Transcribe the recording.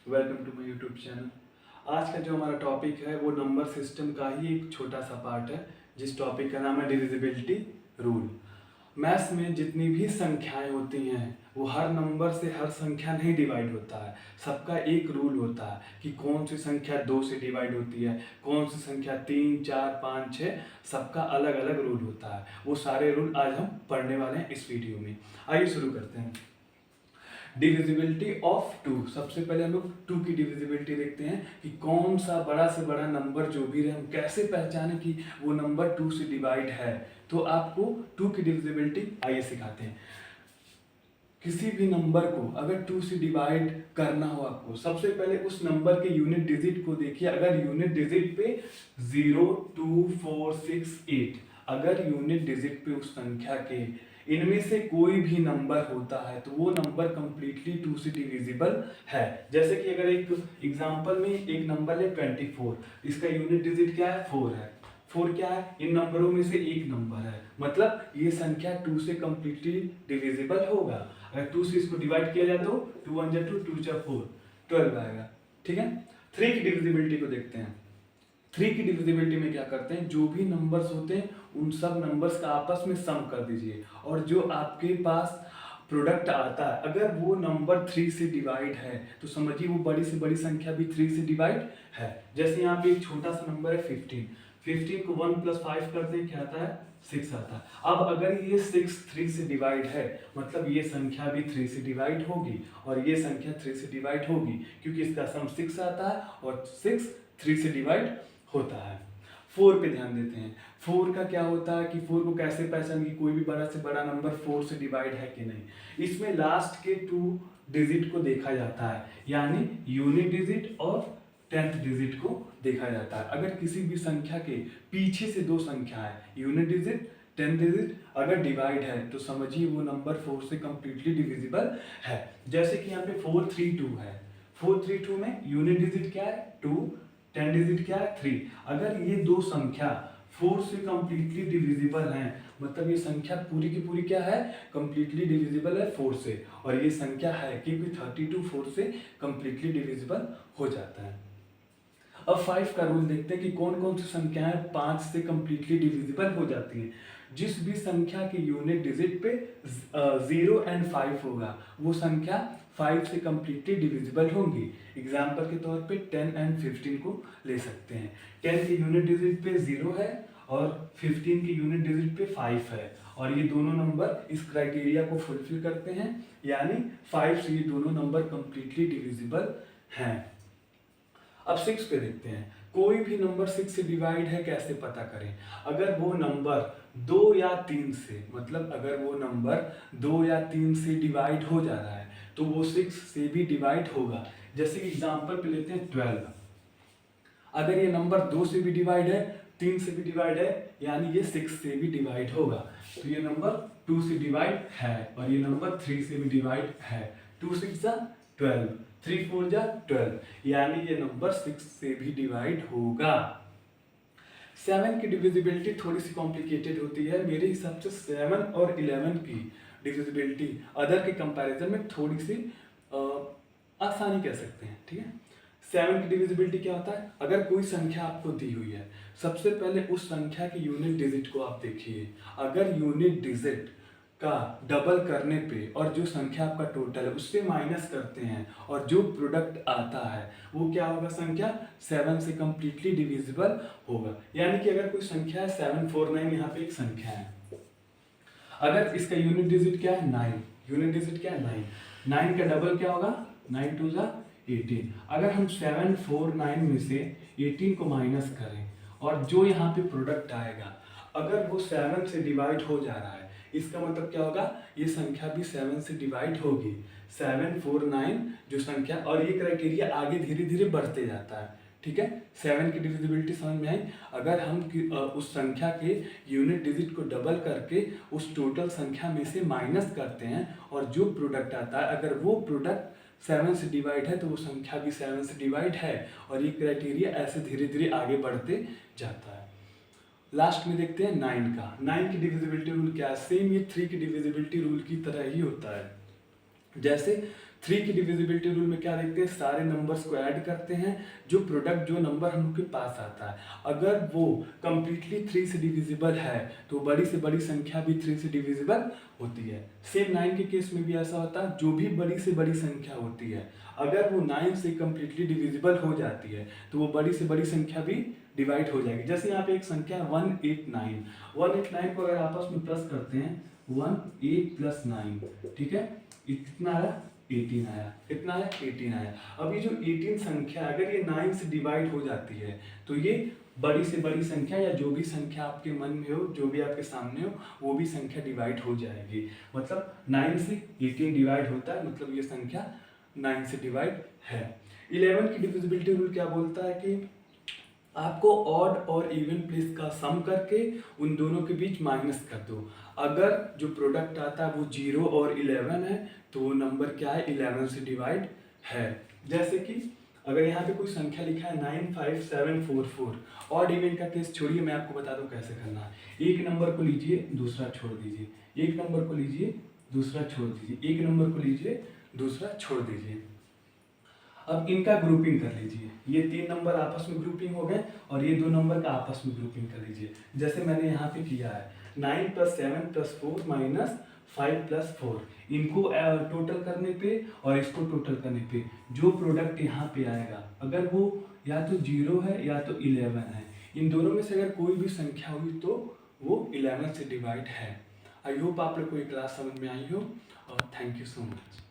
Welcome to my YouTube channel. आज का जो हमारा टॉपिक है वो नंबर सिस्टम का ही एक छोटा सा पार्ट है, जिस टॉपिक का नाम है डिविजिबिलिटी रूल। मैथ्स में जितनी भी संख्याएं होती हैं वो हर नंबर से हर संख्या नहीं डिवाइड होता है। सबका एक रूल होता है कि कौन सी संख्या 2 से डिवाइड होती है, कौन सी संख्या 3, 4, 5, 6, सबका अलग अलग रूल होता है। वो सारे रूल आज हम पढ़ने वाले हैं इस वीडियो में। आइए शुरू करते हैं। Divisibility of two. सबसे पहले हम लोग टू की डिविजिबिलिटी देखते हैं कि कौन सा बड़ा से बड़ा नंबर जो भी रहे हम कैसे पहचाने कि वो नंबर टू से डिवाइड है। तो आपको टू की डिविजिबिलिटी आइए सिखाते हैं। किसी भी नंबर को अगर टू से डिवाइड करना हो आपको, सबसे पहले उस नंबर के यूनिट डिजिट को देखिए। अगर यूनिट डिजिट पे 0, 2, 4, 6, 8, अगर यूनिट डिजिट पे उस संख्या के इनमें से कोई भी नंबर होता है तो वो नंबर कंप्लीटली टू से डिविजिबल है। जैसे कि अगर एक एग्जांपल में एक नंबर है 24, इसका यूनिट डिजिट क्या है, 4 है। 4 क्या है, इन नंबरों में से एक नंबर है, मतलब ये संख्या 2 से कंप्लीटली डिविजिबल होगा। अगर 2 से इसको डिवाइड किया जाए तो 2 1 जा 2, 2 जा 4, 12 आएगा। ठीक है। 3 की डिविजिबिलिटी को देखते हैं। 3 की डिविजिबिलिटी में क्या करते हैं, जो भी नंबर्स होते हैं उन सब नंबर्स का आपस में सम कर दीजिए, और जो आपके पास प्रोडक्ट आता है अगर वो नंबर 3 से डिवाइड है तो समझिए वो बड़ी से बड़ी संख्या भी 3 से डिवाइड है। जैसे यहाँ पे एक छोटा सा नंबर है 15, 15 को 1 + 5 करते हैं, क्या आता है, 6 आता है। अब अगर ये 6 3 से डिवाइड है मतलब ये संख्या भी 3 से डिवाइड होगी और ये संख्या 3 से डिवाइड होगी, क्योंकि इसका सम 6 आता है और 6 3 से डिवाइड होता है। 4 पे ध्यान देते हैं। 4 का क्या होता है कि 4 को कैसे पहचान कि कोई भी बड़ा से बड़ा नंबर 4 से डिवाइड है कि नहीं। इसमें लास्ट के 2 डिजिट को देखा जाता है, यानी यूनिट डिजिट और 10th डिजिट को देखा जाता है। अगर किसी भी संख्या के पीछे से दो संख्याएं यूनिट डिजिट 10th डिजिट अगर डिवाइड है तो समझिए वो नंबर 4 से कंप्लीटली डिविजिबल है। जैसे कि यहाँ पे 432 है। 432 में यूनिट डिजिट क्या है, 2, 10 डिजिट क्या है, 3। अगर ये दो संख्या 4 से कंप्लीटली डिविजिबल हैं मतलब ये संख्या पूरी की पूरी क्या है, कंप्लीटली डिविजिबल है 4 से, और ये संख्या है क्योंकि 32 4 से कंप्लीटली डिविजिबल हो जाता है। अब 5 का रूल देखते हैं कि कौन कौन सी संख्याएं 5 से कंप्लीटली डिविजिबल हो जाती हैं। जिस भी संख्या के यूनिट डिजिट पे 0 और 5 होगा वो संख्या 5 से कंप्लीटली डिविजिबल होंगी। एग्जाम्पल के तौर पे 10 और 15 को ले सकते हैं। 10 के यूनिट डिजिट पे 0 है और 15 के यूनिट डिजिट पे 5 है, और ये दोनों नंबर इस क्राइटेरिया को फुलफिल करते हैं, यानी 5 से ये दोनों नंबर कंप्लीटली डिविजिबल हैं। अब 6 पे देखते हैं। कोई भी नंबर 6 से डिवाइड है कैसे पता करें। अगर वो नंबर 2 या 3 से, मतलब अगर वो नंबर 2 या 3 से डिवाइड हो जा रहा है तो वो 6 से भी डिवाइड होगा। जैसे कि एग्जांपल पे लेते हैं 12। अगर ये नंबर 2 से भी डिवाइड है, 3 से भी डिवाइड है, यानी ये 6 से भी डिवाइड होगा। तो ये नंबर 2 से डिवाइड है और ये नंबर 3 से भी डिवाइड है। 2 6 जा 12, 3 4 जा 12, यानी ये नंबर 6 से भी डिवाइड होगा। 7 की डिविजिबिलिटी थोड़ी सी कॉम्प्लिकेटेड होती है। मेरे हिसाब से 7 और 11 की डिविजिबिलिटी अदर के कंपैरिजन में थोड़ी सी आसानी कह सकते हैं। ठीक है। 7 की डिविजिबिलिटी क्या होता है, अगर कोई संख्या आपको दी हुई है सबसे पहले उस संख्या के यूनिट डिजिट को आप देखिए। अगर यूनिट डिजिट का डबल करने पे और जो संख्या आपका टोटल है उससे माइनस करते हैं और जो प्रोडक्ट आता है वो क्या होगा, संख्या 7 से कंप्लीटली डिविजिबल होगा। यानी कि अगर कोई संख्या है 749, यहाँ पे एक संख्या है, अगर इसका यूनिट डिजिट क्या है 9, यूनिट डिजिट क्या है 9, 9 का डबल क्या होगा 9 2 जा 18। अगर हम 749 में से 18 को माइनस करें और जो यहाँ पे प्रोडक्ट आएगा अगर वो 7 से डिवाइड हो जा रहा है इसका मतलब क्या होगा, ये संख्या भी 7 से डिवाइड होगी। 749 जो संख्या, और ये क्राइटेरिया आगे धीरे धीरे बढ़ते जाता है। ठीक है। 7 की डिविजिबिलिटी समझ में आई। अगर हम उस संख्या के यूनिट डिजिट को डबल करके उस टोटल संख्या में से माइनस करते हैं और जो प्रोडक्ट आता है अगर वो प्रोडक्ट 7 से डिवाइड है तो वो संख्या भी 7 से डिवाइड है, और ये क्राइटेरिया ऐसे धीरे धीरे आगे बढ़ते जाता है। लास्ट में देखते हैं 9 का। 9 की डिविजिबिलिटी रूल क्या है, सेम ये 3 की डिविजिबिलिटी रूल की तरह ही होता है। जैसे 3 की डिविजिबिलिटी रूल में क्या देखते हैं, सारे नंबर्स को ऐड करते हैं, जो प्रोडक्ट जो नंबर हम लोग के पास आता है अगर वो कंप्लीटली 3 से डिविजिबल है तो बड़ी से बड़ी संख्या भी 3 से डिविजिबल होती है। सेम 9 के केस में भी ऐसा होता है, जो भी बड़ी से बड़ी संख्या होती है अगर वो 9 से कंप्लीटली डिविजिबल हो जाती है तो वो बड़ी से बड़ी संख्या भी डिवाइड हो जाएगी। जैसे यहाँ पे एक संख्या है 189 को अगर आपस में प्लस करते हैं 18 प्लस 9, ठीक है, कितना आया 18 आया, कितना है 18 आया। अब ये जो 18 संख्या अगर ये 9 से डिवाइड हो जाती है तो ये बड़ी से बड़ी संख्या या जो भी संख्या आपके मन में हो, जो भी आपके सामने हो, वो भी संख्या डिवाइड हो जाएगी। मतलब 9 से 18 डिवाइड होता है, मतलब ये संख्या 9 से डिवाइड है। 11 की डिविजिबिलिटी रूल क्या बोलता है कि आपको ऑड और इवन प्लेस का सम करके उन दोनों के बीच माइनस कर दो। अगर जो प्रोडक्ट आता है वो 0 और 11 है तो वो नंबर क्या है, 11 से डिवाइड है। जैसे कि अगर यहाँ पे कोई संख्या लिखा है 95744, ऑड इवन का केस छोड़िए, मैं आपको बता दूं कैसे करना है। एक नंबर को लीजिए दूसरा छोड़ दीजिए, एक नंबर को लीजिए दूसरा छोड़ दीजिए, एक नंबर को लीजिए दूसरा छोड़ दीजिए। अब इनका ग्रुपिंग कर लीजिए, ये 3 नंबर आपस में ग्रुपिंग हो गए और ये 2 नंबर का आपस में ग्रुपिंग कर लीजिए। जैसे मैंने यहाँ पे किया है 9 + 7 + 4 - 5 + 4, इनको टोटल करने पे और इसको टोटल करने पे जो प्रोडक्ट यहाँ पे आएगा अगर वो या तो 0 है या तो 11 है, इन दोनों में से अगर कोई भी संख्या हुई तो वो 11 से डिवाइड है। आई होप आप लोग को ये क्लास समझ में आई हो और थैंक यू सो मच।